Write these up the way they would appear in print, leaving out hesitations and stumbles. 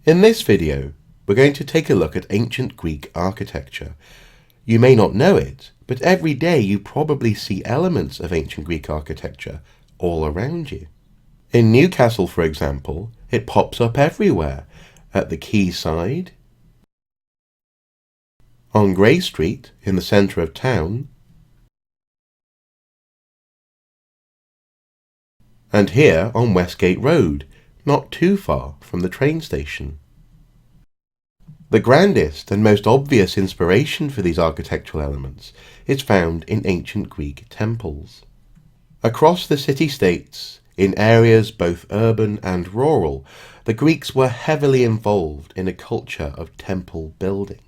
In this video, we're going to take a look at ancient Greek architecture. You may not know it, but every day you probably see elements of ancient Greek architecture all around you. In Newcastle, for example, it pops up everywhere, at the quayside, on Grey Street in the centre of town, and here on Westgate Road, not too far from the train station. The grandest and most obvious inspiration for these architectural elements is found in ancient Greek temples. Across the city-states, in areas both urban and rural, the Greeks were heavily involved in a culture of temple building.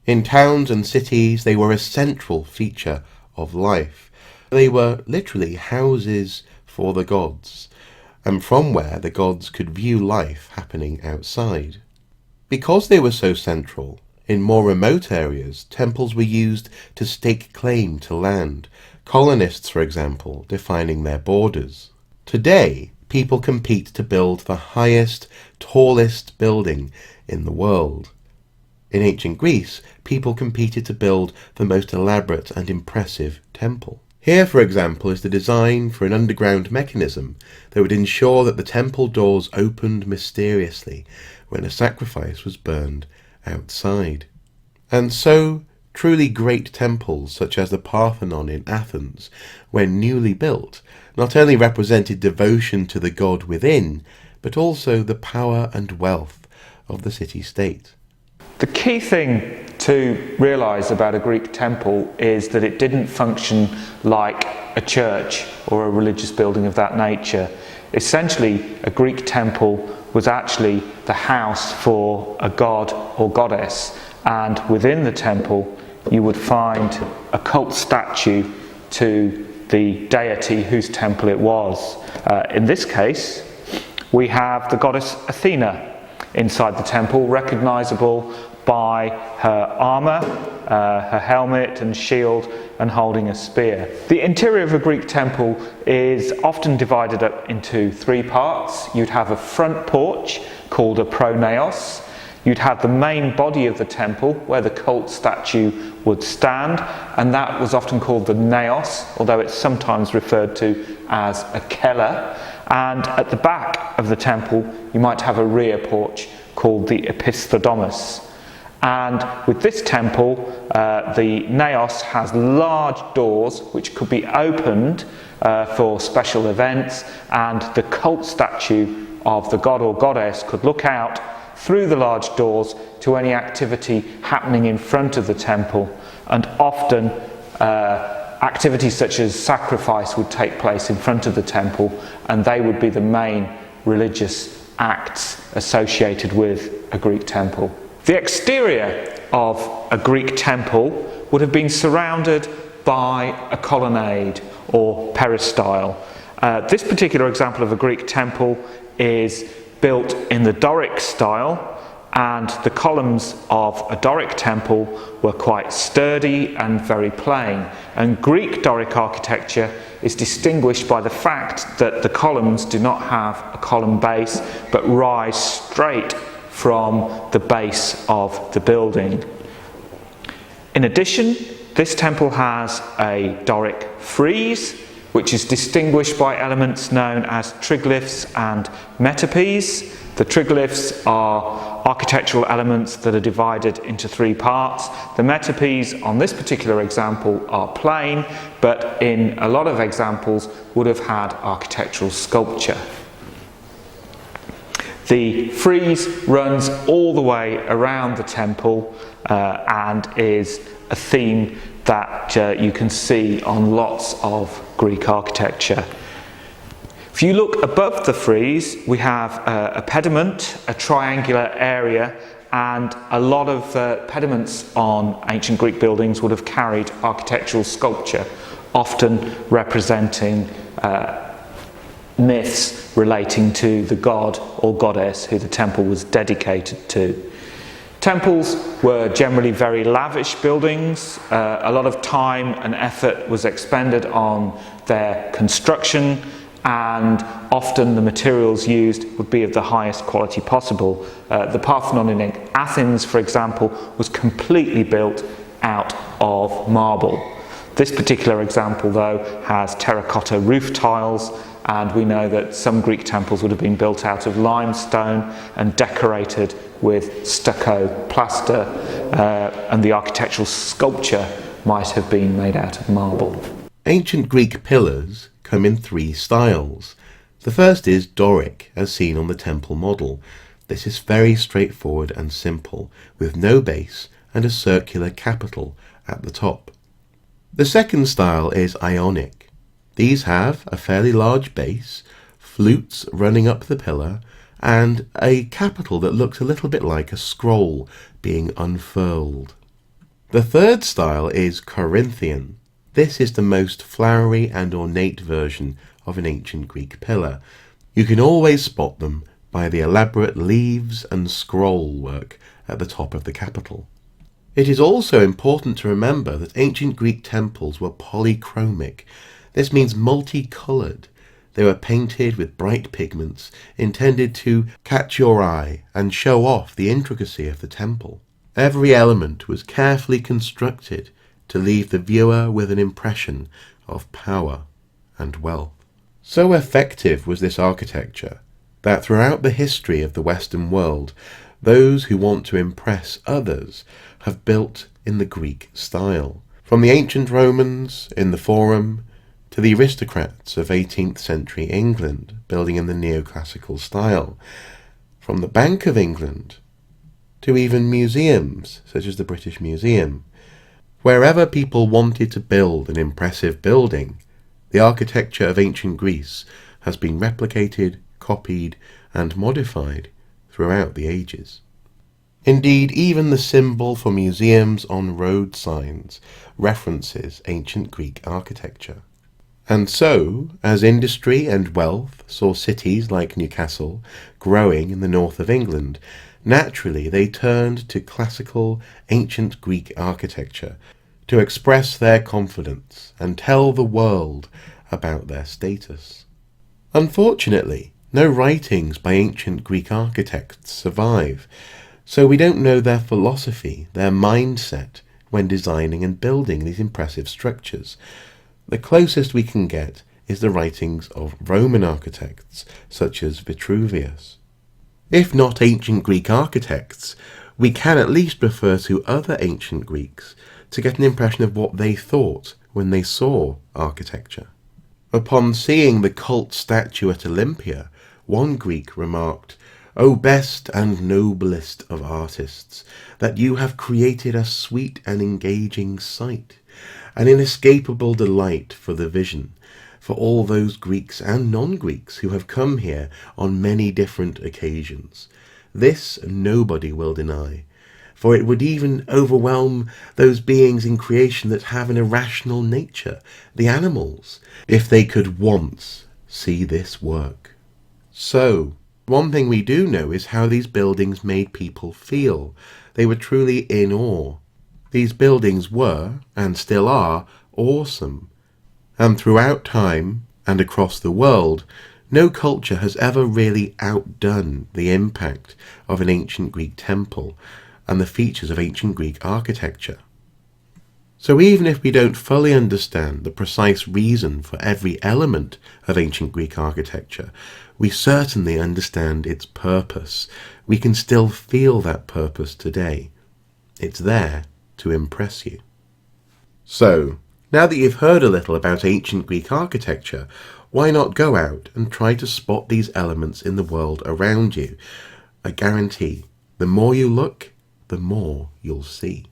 In towns and cities, they were a central feature of life. They were literally houses for the gods, and from where the gods could view life happening outside. Because they were so central, in more remote areas, temples were used to stake claim to land, colonists, for example, defining their borders. Today, people compete to build the highest, tallest building in the world. In ancient Greece, people competed to build the most elaborate and impressive temple. Here, for example, is the design for an underground mechanism that would ensure that the temple doors opened mysteriously when a sacrifice was burned outside. And so, truly great temples such as the Parthenon in Athens, when newly built, not only represented devotion to the god within, but also the power and wealth of the city-state. The key thing to realise about a Greek temple is that it didn't function like a church or a religious building of that nature. Essentially, a Greek temple was actually the house for a god or goddess, and within the temple you would find a cult statue to the deity whose temple it was. In this case, we have the goddess Athena inside the temple, recognisable by her armour, her helmet and shield, and holding a spear. The interior of a Greek temple is often divided up into three parts. You'd have a front porch called a pronaos. You'd have the main body of the temple where the cult statue would stand, and that was often called the naos, although it's sometimes referred to as a keller. And at the back of the temple you might have a rear porch called the episthodomos. And with this temple, the naos has large doors which could be opened for special events, and the cult statue of the god or goddess could look out through the large doors to any activity happening in front of the temple. And often activities such as sacrifice would take place in front of the temple, and they would be the main religious acts associated with a Greek temple. The exterior of a Greek temple would have been surrounded by a colonnade or peristyle. This particular example of a Greek temple is built in the Doric style, and the columns of a Doric temple were quite sturdy and very plain. And Greek Doric architecture is distinguished by the fact that the columns do not have a column base but rise straight from the base of the building. In addition, this temple has a Doric frieze, which is distinguished by elements known as triglyphs and metopes. The triglyphs are architectural elements that are divided into three parts. The metopes on this particular example are plain, but in a lot of examples would have had architectural sculpture. The frieze runs all the way around the temple and is a theme that you can see on lots of Greek architecture. If you look above the frieze, we have a pediment, a triangular area, and a lot of pediments on ancient Greek buildings would have carried architectural sculpture, often representing myths relating to the god or goddess who the temple was dedicated to. Temples were generally very lavish buildings. A lot of time and effort was expended on their construction and often the materials used would be of the highest quality possible. The Parthenon in Athens, for example, was completely built out of marble. This particular example, though, has terracotta roof tiles, and we know that some Greek temples would have been built out of limestone and decorated with stucco plaster, and the architectural sculpture might have been made out of marble. Ancient Greek pillars come in 3 styles. The first is Doric, as seen on the temple model. This is very straightforward and simple, with no base and a circular capital at the top. The second style is Ionic. These have a fairly large base, flutes running up the pillar, and a capital that looks a little bit like a scroll being unfurled. The third style is Corinthian. This is the most flowery and ornate version of an ancient Greek pillar. You can always spot them by the elaborate leaves and scroll work at the top of the capital. It is also important to remember that ancient Greek temples were polychromic. This means multicoloured. They were painted with bright pigments intended to catch your eye and show off the intricacy of the temple. Every element was carefully constructed to leave the viewer with an impression of power and wealth. So effective was this architecture that throughout the history of the Western world, those who want to impress others have built in the Greek style. From the ancient Romans in the Forum to the aristocrats of 18th century England building in the neoclassical style. From the Bank of England to even museums such as the British Museum. Wherever people wanted to build an impressive building, the architecture of ancient Greece has been replicated, copied, and modified throughout the ages. Indeed, even the symbol for museums on road signs references ancient Greek architecture. And so, as industry and wealth saw cities like Newcastle growing in the north of England, naturally they turned to classical ancient Greek architecture to express their confidence and tell the world about their status. Unfortunately, no writings by ancient Greek architects survive, so we don't know their philosophy, their mindset, when designing and building these impressive structures. The closest we can get is the writings of Roman architects, such as Vitruvius. If not ancient Greek architects, we can at least refer to other ancient Greeks to get an impression of what they thought when they saw architecture. Upon seeing the cult statue at Olympia, one Greek remarked, "O best and noblest of artists, that you have created a sweet and engaging sight, an inescapable delight for the vision, for all those Greeks and non-Greeks who have come here on many different occasions. This nobody will deny, for it would even overwhelm those beings in creation that have an irrational nature, the animals, if they could once see this work." So, one thing we do know is how these buildings made people feel. They were truly in awe. These buildings were, and still are, awesome. And throughout time, and across the world, no culture has ever really outdone the impact of an ancient Greek temple and the features of ancient Greek architecture. So even if we don't fully understand the precise reason for every element of ancient Greek architecture, we certainly understand its purpose. We can still feel that purpose today. It's there to impress you. So, now that you've heard a little about ancient Greek architecture, why not go out and try to spot these elements in the world around you? I guarantee, the more you look, the more you'll see.